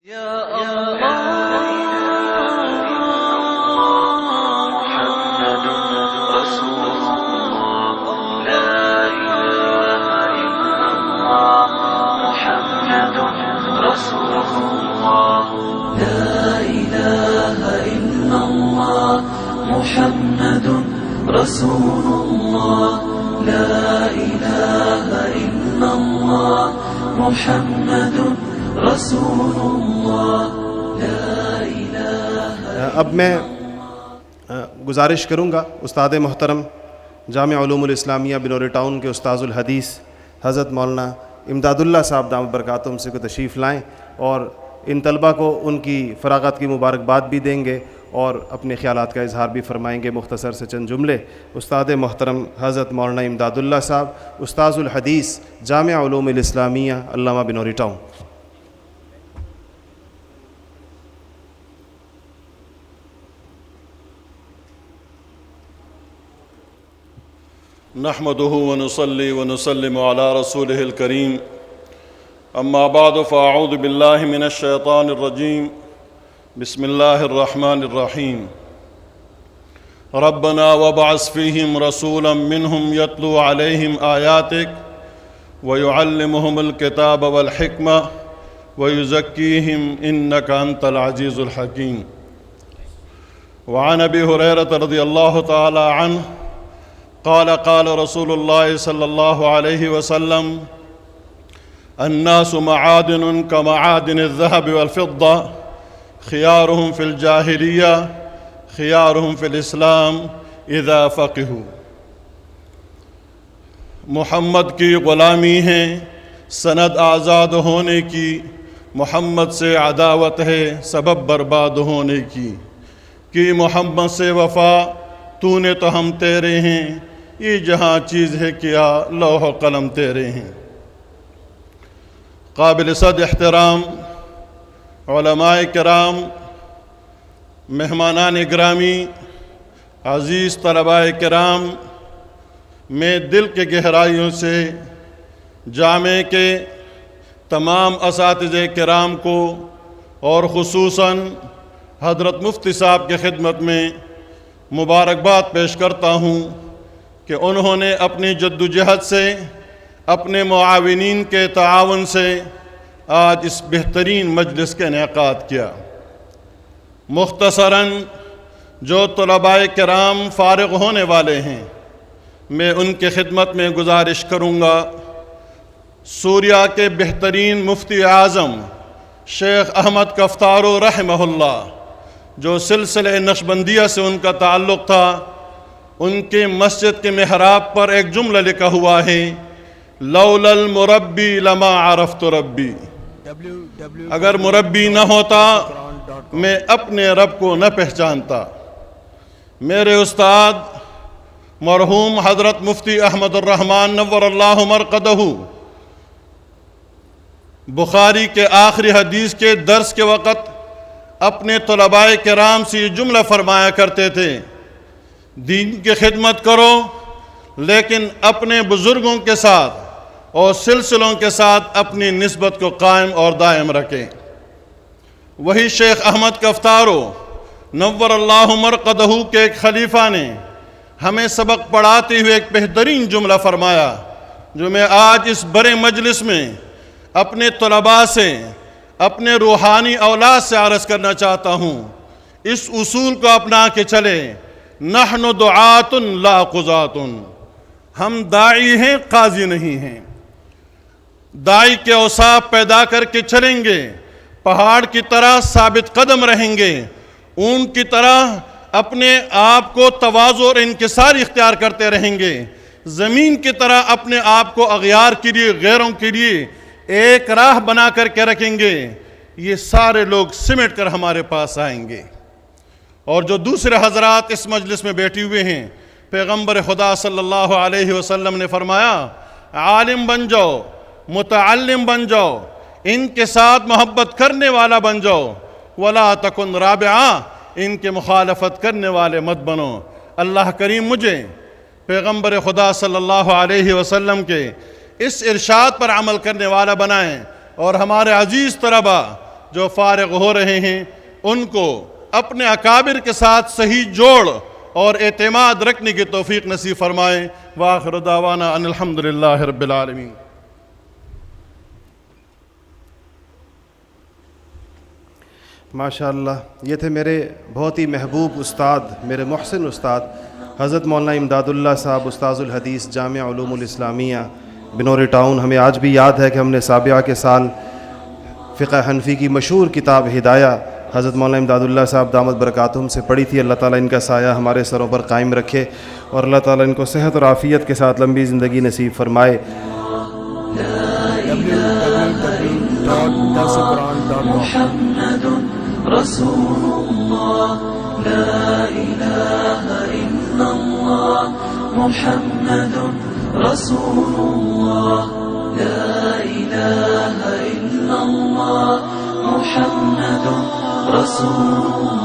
محمد رسول الله لا إله إلا الله محمد رسول الله لا إله. اب میں گزارش کروں گا استاد محترم جامعہ علوم الاسلامیہ بنوری ٹاؤن کے استاذ الحدیث حضرت مولانا امداد اللہ صاحب دامت برکاتہم سے کو تشریف لائیں اور ان طلبہ کو ان کی فراغت کی مبارکباد بھی دیں گے اور اپنے خیالات کا اظہار بھی فرمائیں گے. مختصر سے چند جملے. استاد محترم حضرت مولانا امداد اللہ صاحب استاذ الحدیث جامعہ علوم الاسلامیہ علامہ بنوری ٹاؤن. نحمده ونصلي ونسلم على رسوله الكريم اما بعد فاعوذ بالله من الشيطان الرجيم بسم الله الرحمن الرحيم ربنا وابعث فيهم رسولا منهم يتلو عليهم آياتك ويعلمهم الكتاب والحكمة ويزكيهم إنك أنت العزيز الحكيم. وعن أبي هريرة رضي الله تعالى عنه قال قال رسول الله صلى الله عليه وسلم الناس معادن كمعادن الذهب والفضة خيارهم في الجاهلية خيارهم في الإسلام إذا فقهوا. محمد کی غلامی ہے سند آزاد ہونے کی، محمد سے عداوت ہے سبب برباد ہونے کی. کہ محمد سے وفا تو نے تو ہم تیرے ہیں، یہ جہاں چیز ہے کیا لوح و قلم تیرے ہیں. قابل صد احترام علماء کرام، مہمانان گرامی، عزیز طلباء کرام، میں دل کے گہرائیوں سے جامعہ کے تمام اساتذہ کرام کو اور خصوصاً حضرت مفتی صاحب کی خدمت میں مبارکباد پیش کرتا ہوں کہ انہوں نے اپنی جدوجہد سے، اپنے معاونین کے تعاون سے آج اس بہترین مجلس کا انعقاد کیا. مختصراً جو طلباء کرام فارغ ہونے والے ہیں میں ان کی خدمت میں گزارش کروں گا. سوریہ کے بہترین مفتی اعظم شیخ احمد کفتارو رحمہ اللہ، جو سلسلہ نقشبندیہ سے ان کا تعلق تھا، ان کے مسجد کے محراب پر ایک جملہ لکھا ہوا ہے لولا المربی لما عرفت ربی. اگر مربی نہ ہوتا میں اپنے رب کو نہ پہچانتا. میرے استاد مرحوم حضرت مفتی احمد الرحمن نور اللہ مرقدہ بخاری کے آخری حدیث کے درس کے وقت اپنے طلباء کرام سے یہ جملہ فرمایا کرتے تھے، دین کی خدمت کرو لیکن اپنے بزرگوں کے ساتھ اور سلسلوں کے ساتھ اپنی نسبت کو قائم اور دائم رکھیں. وہی شیخ احمد کفتارو نور اللہ مرقدہ کے ایک خلیفہ نے ہمیں سبق پڑھاتے ہوئے ایک بہترین جملہ فرمایا، جو میں آج اس بڑے مجلس میں اپنے طلباء سے، اپنے روحانی اولاد سے عرض کرنا چاہتا ہوں. اس اصول کو اپنا کے چلے، نحن دعات لا قضات. ہم داعی ہیں، قاضی نہیں ہیں. داعی کے اوصاف پیدا کر کے چلیں گے، پہاڑ کی طرح ثابت قدم رہیں گے، اونٹ کی طرح اپنے آپ کو تواضع اور انکسار اختیار کرتے رہیں گے، زمین کی طرح اپنے آپ کو اغیار کے لیے، غیروں کے لیے ایک راہ بنا کر کے رکھیں گے. یہ سارے لوگ سمٹ کر ہمارے پاس آئیں گے. اور جو دوسرے حضرات اس مجلس میں بیٹھے ہوئے ہیں، پیغمبر خدا صلی اللہ علیہ وسلم نے فرمایا عالم بن جاؤ، متعلم بن جاؤ، ان کے ساتھ محبت کرنے والا بن جاؤ، ولا تکن رابعہ، ان کے مخالفت کرنے والے مت بنو. اللہ کریم مجھے پیغمبر خدا صلی اللہ علیہ وسلم کے اس ارشاد پر عمل کرنے والا بنائیں، اور ہمارے عزیز طلبہ جو فارغ ہو رہے ہیں ان کو اپنے اکابر کے ساتھ صحیح جوڑ اور اعتماد رکھنے کی توفیق نصیب فرمائے۔ وآخر دعوانا ان الحمدللہ رب العالمین۔ ماشاءاللہ، یہ تھے میرے بہت ہی محبوب استاد، میرے محسن استاد حضرت مولانا امداد اللہ صاحب، استاذ الحدیث جامعہ علوم الاسلامیہ بنوری ٹاؤن۔ ہمیں آج بھی یاد ہے کہ ہم نے سابعہ کے سال فقہ حنفی کی مشہور کتاب ہدایہ حضرت مولانا امداد اللہ صاحب دامت برکاتہم سے پڑھی تھی۔ اللہ تعالیٰ ان کا سایہ ہمارے سروں پر قائم رکھے اور اللہ تعالیٰ ان کو صحت اور عافیت کے ساتھ لمبی زندگی نصیب فرمائے۔ محمد رسول اللہ لا الہ الا اللہ محمد رسول اللہ لا الہ الا اللہ محمد رسول اللہ